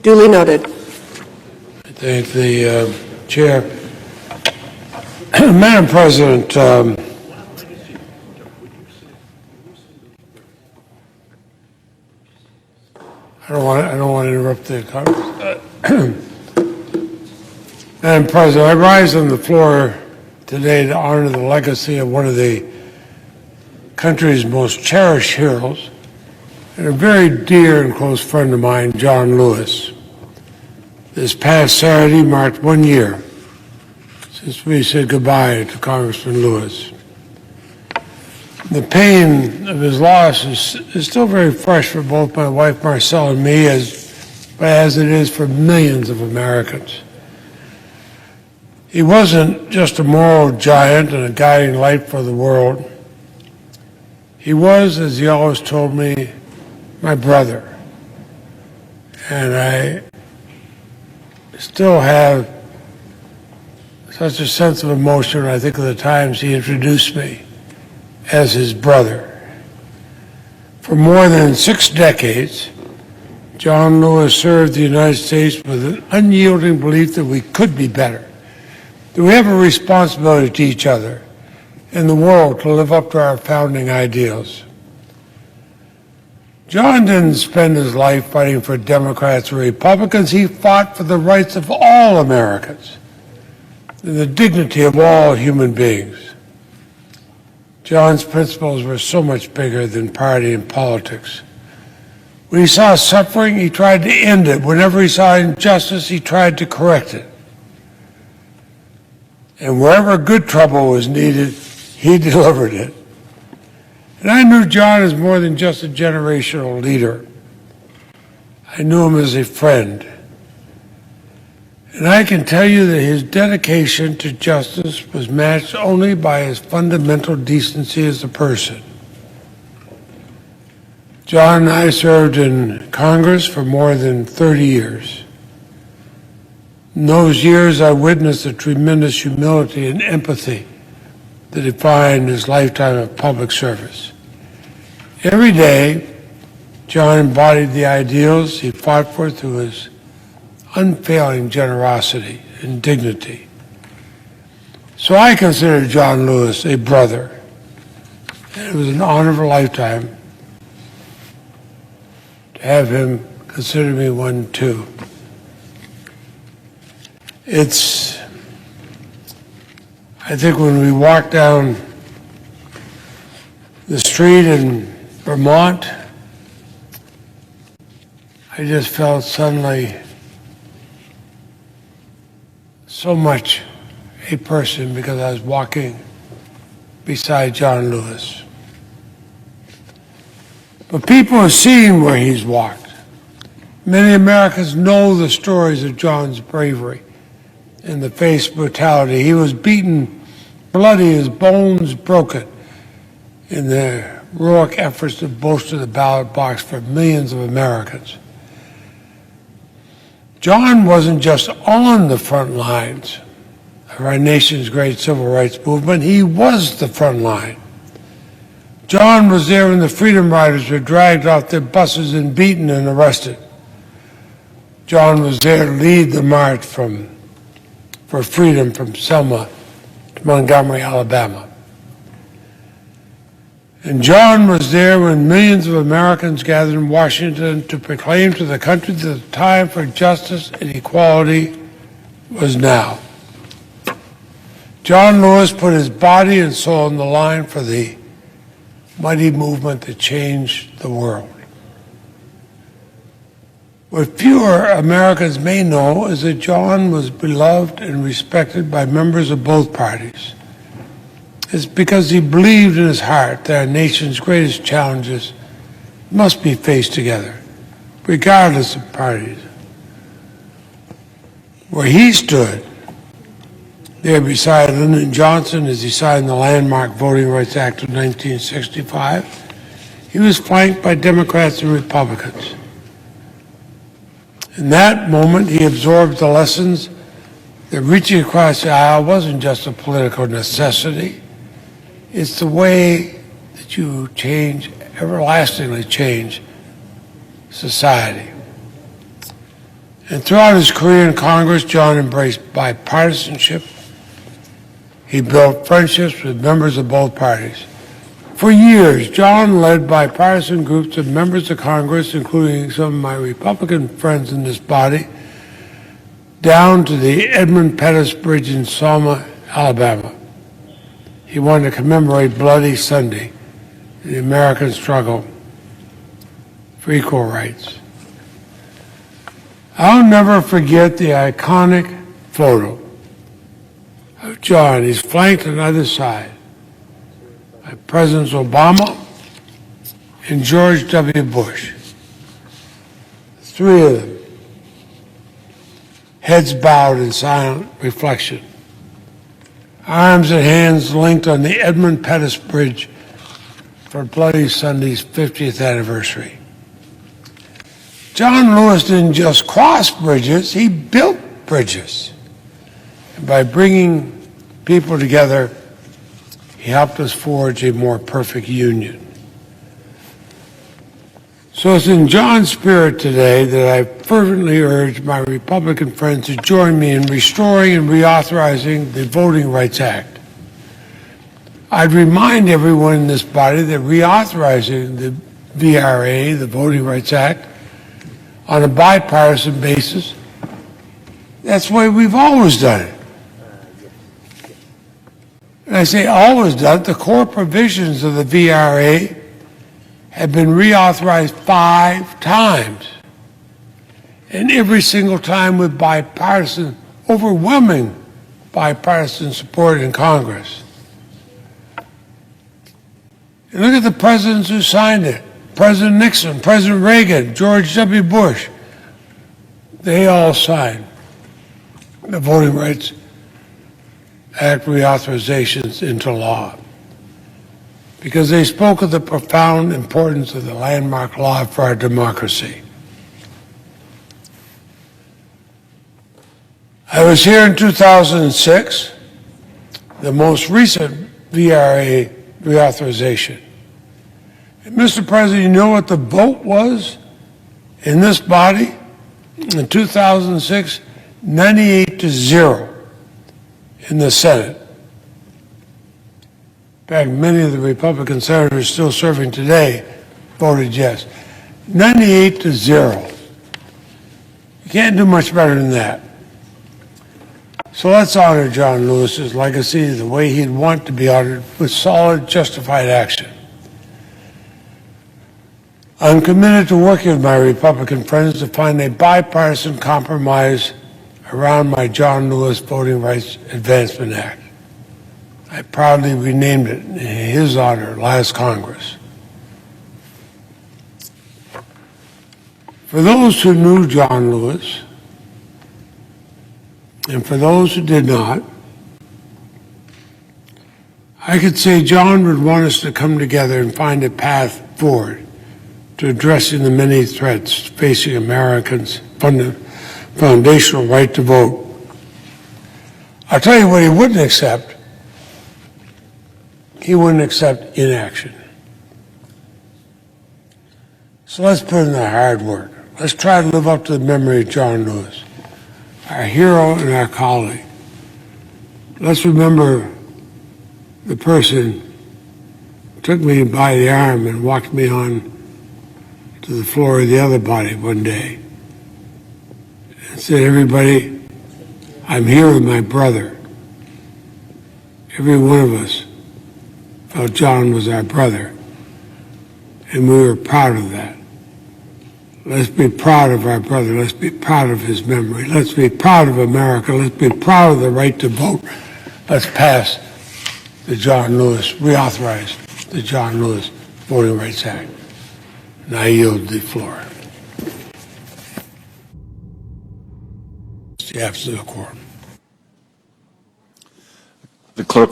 Duly noted. I thank the chair. Madam President, I don't want to interrupt the Congress. Madam President, I rise on the floor today to honor the legacy of one of the country's most cherished heroes and a very dear and close friend of mine, John Lewis. This past Saturday marked 1 year since we said goodbye to Congressman Lewis. The pain of his loss is still very fresh for both my wife Marcelle and me, as it is for millions of Americans. He wasn't just a moral giant and a guiding light for the world. He was, as he always told me, my brother. And I still have such a sense of emotion when I think of the times he introduced me as his brother. For more than 6 decades, John Lewis served the United States with an unyielding belief that we could be better, that we have a responsibility to each other and the world to live up to our founding ideals. John didn't spend his life fighting for Democrats or Republicans. He fought for the rights of all Americans and the dignity of all human beings. John's principles were so much bigger than party and politics. When he saw suffering, he tried to end it. Whenever he saw injustice, he tried to correct it. And wherever good trouble was needed, he delivered it. And I knew John as more than just a generational leader. I knew him as a friend. And I can tell you that his dedication to justice was matched only by his fundamental decency as a person. John and I served in Congress for more than 30 years. In those years, I witnessed the tremendous humility and empathy that defined his lifetime of public service. Every day, John embodied the ideals he fought for through his unfailing generosity and dignity. So I consider John Lewis a brother. And it was an honor of a lifetime to have him consider me one too. I think when we walked down the street in Vermont, I just felt suddenly so much a person because I was walking beside John Lewis. But people have seen where he's walked. Many Americans know the stories of John's bravery in the face of brutality. He was beaten, bloody, his bones broken in the heroic efforts to bolster the ballot box for millions of Americans. John wasn't just on the front lines of our nation's great civil rights movement, he was the front line. John was there when the Freedom Riders were dragged off their buses and beaten and arrested. John was there to lead the march for freedom from Selma to Montgomery, Alabama. And John was there when millions of Americans gathered in Washington to proclaim to the country that the time for justice and equality was now. John Lewis put his body and soul on the line for the mighty movement that changed the world. What fewer Americans may know is that John was beloved and respected by members of both parties. It's because he believed in his heart that our nation's greatest challenges must be faced together, regardless of parties. Where he stood, there beside Lyndon Johnson as he signed the landmark Voting Rights Act of 1965, he was flanked by Democrats and Republicans. In that moment, he absorbed the lessons that reaching across the aisle wasn't just a political necessity. It's the way that you change, everlastingly change society. And throughout his career in Congress, John embraced bipartisanship. He built friendships with members of both parties. For years, John led bipartisan groups of members of Congress, including some of my Republican friends in this body, down to the Edmund Pettus Bridge in Selma, Alabama. He wanted to commemorate Bloody Sunday, the American struggle for equal rights. I'll never forget the iconic photo of John. He's flanked on either side by Presidents Obama and George W. Bush. Three of them, heads bowed in silent reflection, arms and hands linked on the Edmund Pettus Bridge for Bloody Sunday's 50th anniversary. John Lewis didn't just cross bridges, he built bridges. And by bringing people together, he helped us forge a more perfect union. So it's in John's spirit today that I fervently urge my Republican friends to join me in restoring and reauthorizing the Voting Rights Act. I'd remind everyone in this body that reauthorizing the VRA, the Voting Rights Act, on a bipartisan basis, that's the way we've always done it. And I say always done it, the core provisions of the VRA have been reauthorized 5 times, and every single time with bipartisan, overwhelming bipartisan support in Congress. And look at the presidents who signed it. President Nixon, President Reagan, George W. Bush, they all signed the Voting Rights Act reauthorizations into law because they spoke of the profound importance of the landmark law for our democracy. I was here in 2006, the most recent VRA reauthorization. And Mr. President, you know what the vote was in this body in 2006? 98-0 in the Senate. In fact, many of the Republican senators still serving today voted yes. 98-0. You can't do much better than that. So let's honor John Lewis's legacy the way he'd want to be honored, with solid, justified action. I'm committed to working with my Republican friends to find a bipartisan compromise around my John Lewis Voting Rights Advancement Act. I proudly renamed it in his honor last Congress. For those who knew John Lewis, and for those who did not, I could say John would want us to come together and find a path forward to addressing the many threats facing Americans' foundational right to vote. I'll tell you what he wouldn't accept. He wouldn't accept inaction. So let's put in the hard work. Let's try to live up to the memory of John Lewis, our hero and our colleague. Let's remember the person who took me by the arm and walked me on to the floor of the other body one day and said, everybody, I'm here with my brother. Every one of us felt John was our brother, and we were proud of that. Let's be proud of our brother. Let's be proud of his memory. Let's be proud of America. Let's be proud of the right to vote. Let's pass the John Lewis, reauthorize the John Lewis Voting Rights Act. And I yield the floor. The absence of quorum. The clerk